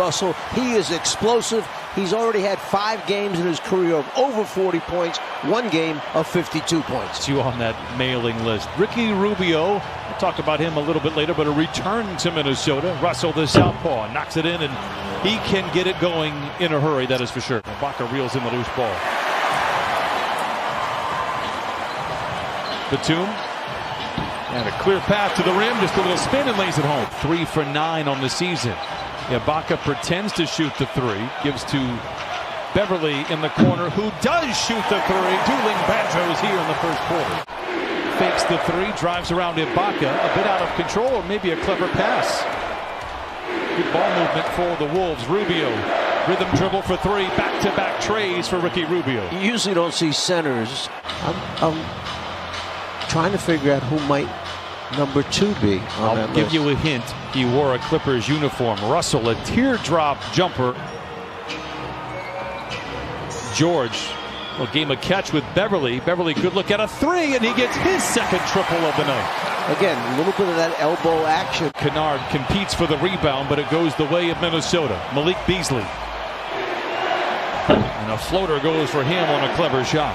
Russell. He is explosive. He's already had 5 games in his career of over 40 points, 1 game of 52 points. You on that mailing list. Ricky Rubio, we'll talk about him a little bit later, but a return to Minnesota. Russell, the southpaw, knocks it in, and he can get it going in a hurry, that is for sure. Ibaka reels in the loose ball. Batum, and a clear path to the rim, just a little spin and lays it home. 3 for 9 on the season. Ibaka pretends to shoot the 3, gives to Beverly in the corner, who does shoot the 3. Dueling banjos here in the first quarter. Fakes the 3, drives around Ibaka, a bit out of control, or maybe a clever pass. Good ball movement for the Wolves. Rubio, rhythm dribble for 3, back-to-back trays for Ricky Rubio. You usually don't see centers. I'm trying to figure out who might number 2 be on that I'll give list. you a hint. He wore a Clippers uniform. Russell, a teardrop jumper. George will game a catch with Beverly. Beverly, good look at a 3, and he gets his second triple of the night. Again, a little bit of that elbow action. Kennard competes for the rebound, but it goes the way of Minnesota. Malik Beasley. And a floater goes for him on a clever shot.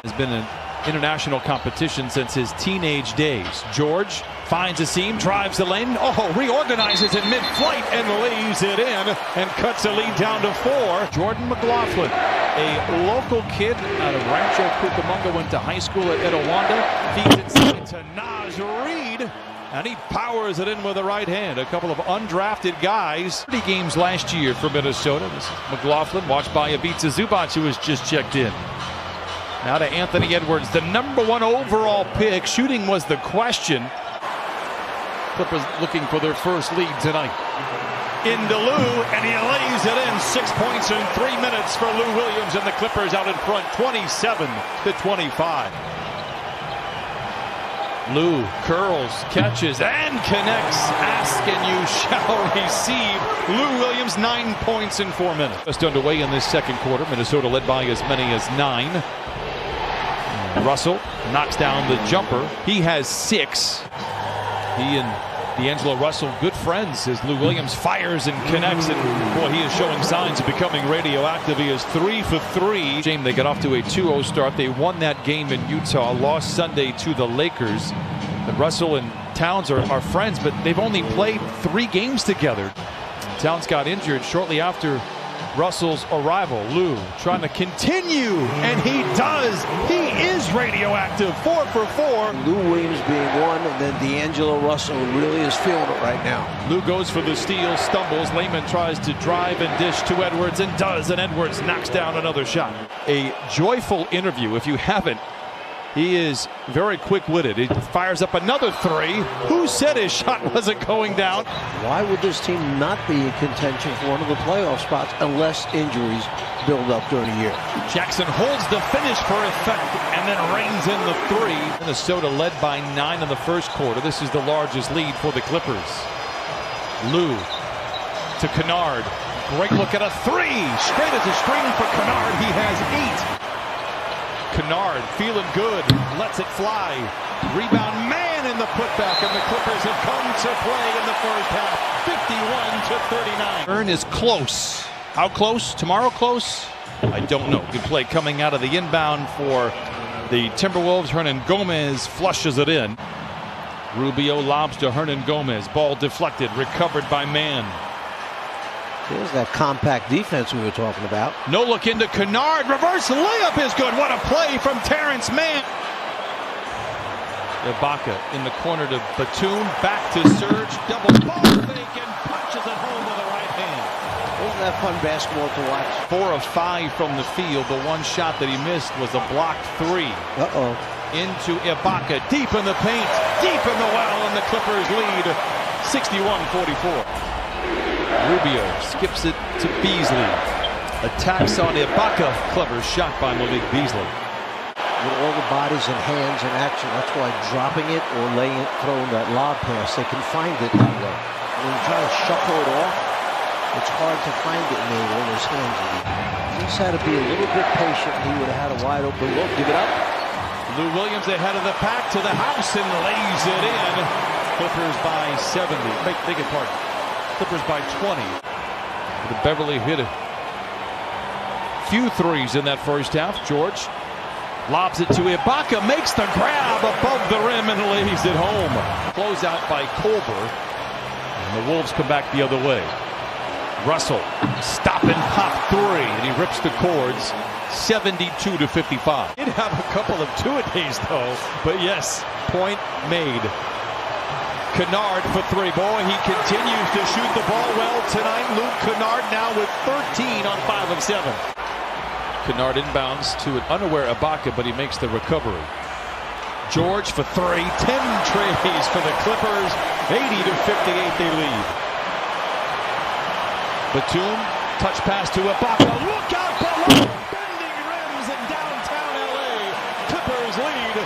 Has been an international competition since his teenage days. George finds a seam, drives the lane, reorganizes in mid-flight and lays it in and cuts the lead down to 4. Jordan McLaughlin, a local kid out of Rancho Cucamonga, went to high school at Etowanda, feeds it inside to Naz Reid, and he powers it in with the right hand. A couple of undrafted guys. 30 games last year for Minnesota. This is McLaughlin, watched by Ivica Zubac, who has just checked in. Now to Anthony Edwards, the #1 overall pick. Shooting was the question. Clippers looking for their first lead tonight. Into Lou, and he lays it in. 6 points in 3 minutes for Lou Williams, and the Clippers out in front, 27-25. Lou curls, catches, and connects. Ask and you shall receive. Lou Williams, 9 points in 4 minutes. Just underway in this second quarter. Minnesota led by as many as 9. Russell knocks down the jumper. He has 6. He and D'Angelo Russell, good friends, as Lou Williams fires and connects. And boy, he is showing signs of becoming radioactive. He is 3 for 3. Shame they got off to a 2-0 start. They won that game in Utah, lost Sunday to the Lakers. But Russell and Towns are friends, but they've only played 3 games together. Towns got injured shortly after Russell's arrival. Lou trying to continue, and he does. He is radioactive. 4 for 4. Lou Williams being 1, and then D'Angelo Russell really is feeling it right now. Lou goes for the steal, stumbles. Layman tries to drive and dish to Edwards, and does, and Edwards knocks down another shot. A joyful interview. If you haven't, he is very quick-witted. He fires up another 3. Who said his shot wasn't going down? Why would this team not be in contention for one of the playoff spots unless injuries build up during the year? Jackson holds the finish for effect and then rains in the 3. Minnesota led by 9 in the first quarter. This is the largest lead for the Clippers. Lou to Kennard. Great look at a 3. Straight as a string for Kennard. He has 8. Kennard feeling good, lets it fly. Rebound, man in the putback, and the Clippers have come to play in the first half, 51-39. Turn is close. How close? Tomorrow close? I don't know. Good play coming out of the inbound for the Timberwolves. Hernan Gomez flushes it in. Rubio lobs to Hernan Gomez. Ball deflected, recovered by Mann. There's that compact defense we were talking about. No look into Kennard. Reverse layup is good. What a play from Terrence Mann. Ibaka in the corner to Batum. Back to Serge. Double ball fake and punches it home with the right hand. Wasn't that fun basketball to watch? 4 of 5 from the field. The one shot that he missed was a blocked 3. Into Ibaka. Deep in the paint. Deep in the well. And the Clippers lead 61-44. Rubio skips it to Beasley. Attacks on Ibaka. Clever shot by Malik Beasley. With all the bodies and hands in action, that's why dropping it or throwing that lob pass, they can find it that way. When you try to shuffle it off, it's hard to find it in there when his hands are deep. He just had to be a little bit patient. He would have had a wide open look. Give it up. Lou Williams ahead of the pack to the house and lays it in. Clippers by 70. Beg your pardon. Clippers by 20. The Beverly hit a few threes in that first half. George lobs it to Ibaka, makes the grab above the rim and lays it home. Closeout by Colbert, and the Wolves come back the other way. Russell, stop and pop three, and he rips the cords. 72-55. Did have a couple of two-a-days though, but yes, point made. Kennard for three. Boy, he continues to shoot the ball well tonight. Luke Kennard now with 13 on 5 of 7. Kennard inbounds to an unaware Ibaka, but he makes the recovery. George for three. 10 trays for the Clippers. 80-58 they lead. Batum, touch pass to Ibaka. Look out below! Bending rims in downtown LA. Clippers lead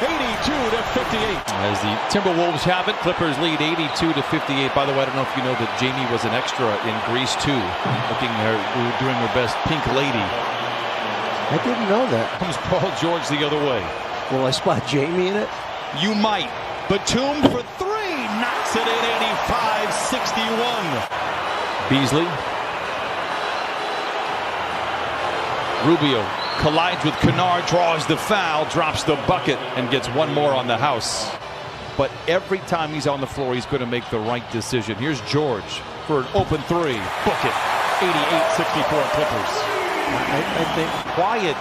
82-58. As the Timberwolves have it, Clippers lead 82-58. By the way, I don't know if you know that Jamie was an extra in Grease 2, doing her best Pink Lady. I didn't know that. Comes Paul George the other way. Will I spot Jamie in it? You might. Batum for three. Knocks it in 85-61. Beasley. Rubio collides with Kennard, draws the foul, drops the bucket, and gets one more on the house. But every time he's on the floor, he's going to make the right decision. Here's George for an open three. Book it. 88-64 Clippers. I think Quiet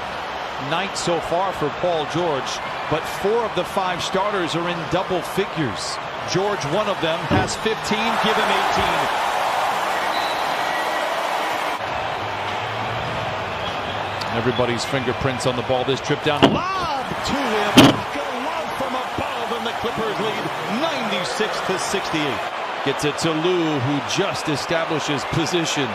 night so far for Paul George, but 4 of the 5 starters are in double figures. George, one of them, has 15. Give him 18. Everybody's fingerprints on the ball this trip down. Lob to him. Love from above, and the Clippers lead 96-68. Gets it to Lou, who just establishes position.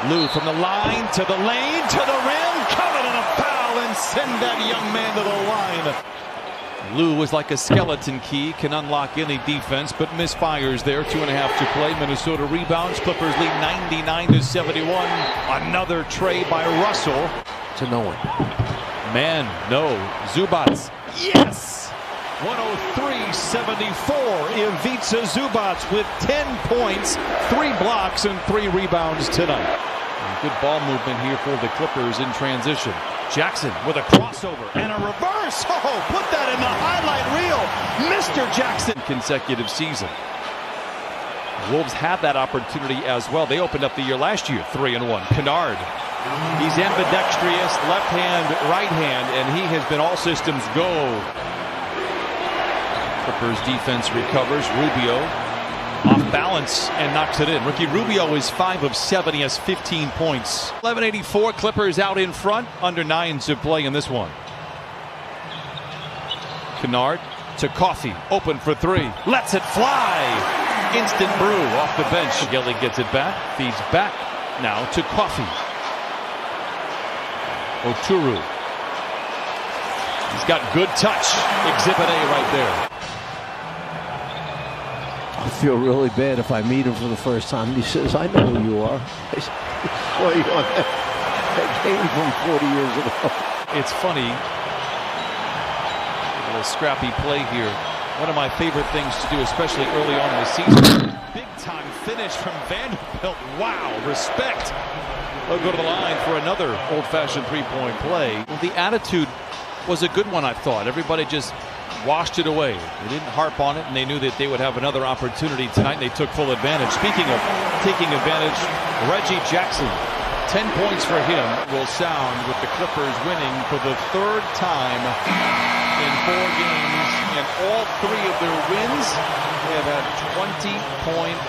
Lou from the line to the lane to the rim. Covered in a foul and send that young man to the line. Lou is like a skeleton key, can unlock any defense, but misfires there. 2.5 to play. Minnesota rebounds. Clippers lead 99-71. Another tray by Russell. To no one. Man, no. Zubats. Yes! 103-74. Ivica Zubats with 10 points, 3 blocks, and 3 rebounds tonight. And good ball movement here for the Clippers in transition. Jackson with a crossover and a reverse. Oh, put that in the highlight reel. Mr. Jackson. Consecutive season. Wolves had that opportunity as well. They opened up the year last year 3-1. Kennard. He's ambidextrous, left hand, right hand, and he has been all systems go. Clippers defense recovers. Rubio off balance and knocks it in. Ricky Rubio is 5 of 7. He has 15 points. 11:84. Clippers out in front. Under 9 to play in this one. Kennard to Coffey. Open for 3. Lets it fly. Instant brew off the bench. Gelly gets it back. Feeds back. Now to Coffey. Oturu. He's got good touch. Exhibit A right there. I feel really bad if I meet him for the first time. He says, I know who you are. I saw you on that game from 40 years ago. It's funny. A little scrappy play here. One of my favorite things to do, especially early on in the season. Big time finish from Vanderbilt. Wow, respect. They'll go to the line for another old-fashioned three-point play. Well, the attitude was a good one, I thought. Everybody just washed it away. They didn't harp on it, and they knew that they would have another opportunity tonight, and they took full advantage. Speaking of taking advantage, Reggie Jackson, 10 points for him, will sound with the Clippers winning for the 3rd time in 4 games, and all 3 of their wins have had 20-point